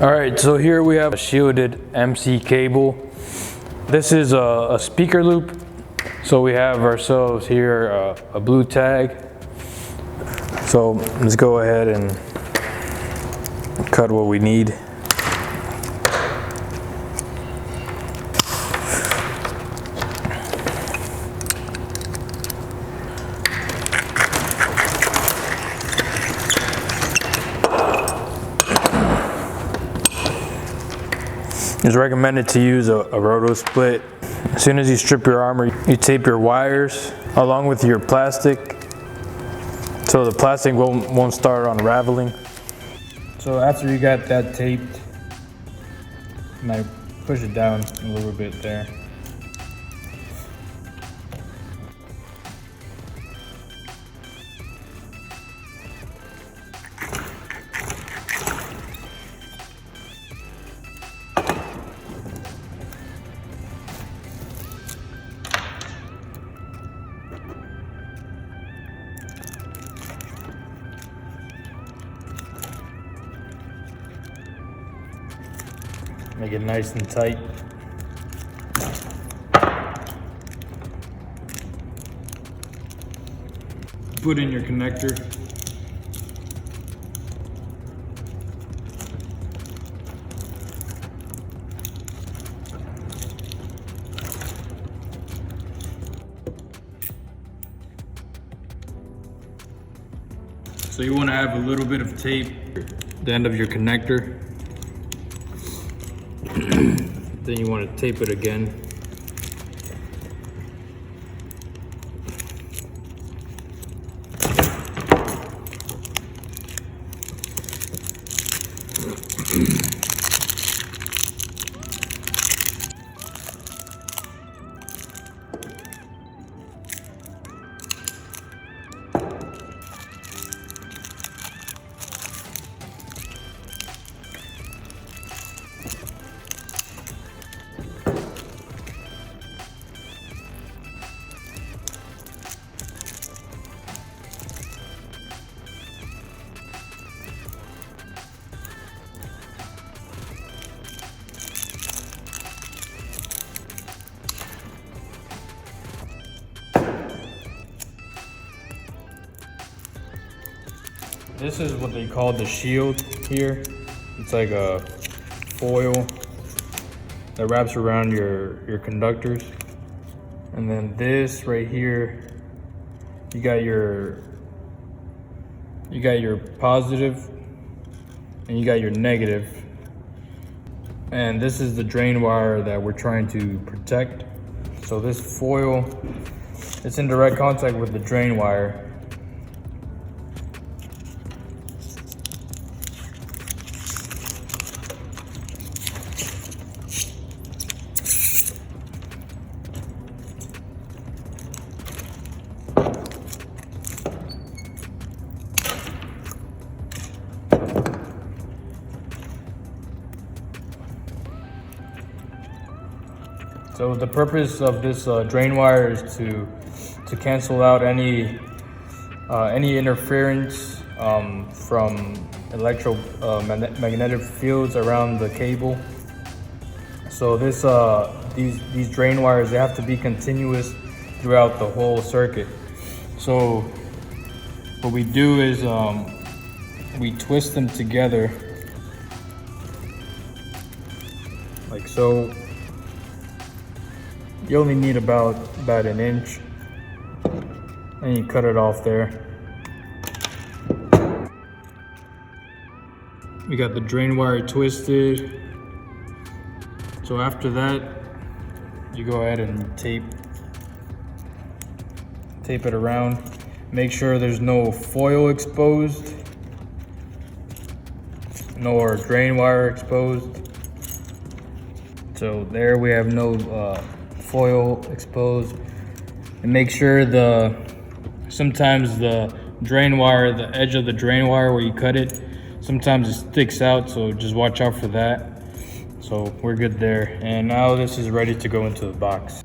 All right, so here we have a shielded MC cable. This is a speaker loop. So we have ourselves here a blue tag. So let's go ahead and cut what we need. It's recommended to use a roto split. As soon as you strip your armor, you tape your wires along with your plastic so the plastic won't start unraveling. So after you got that taped, you might push it down a little bit there. Make it nice and tight. Put in your connector. So you want to have a little bit of tape at the end of your connector. Then you want to tape it again. This is what they call the shield here. It's like a foil that wraps around your conductors. And then this right here, you got your positive and you got your negative. And this is the drain wire that we're trying to protect. So this foil, it's in direct contact with the drain wire. So the purpose of this drain wire is to cancel out any interference from electromagnetic fields around the cable. So these drain wires, they have to be continuous throughout the whole circuit. So what we do is we twist them together like so. You only need about an inch, and you cut it off there. We got the drain wire twisted. So after that, you go ahead and tape it around. Make sure there's no foil exposed, nor drain wire exposed. So there we have no foil exposed. And make sure sometimes the drain wire, the edge of the drain wire where you cut it, sometimes it sticks out, so just watch out for that. So we're good there. And now this is ready to go into the box.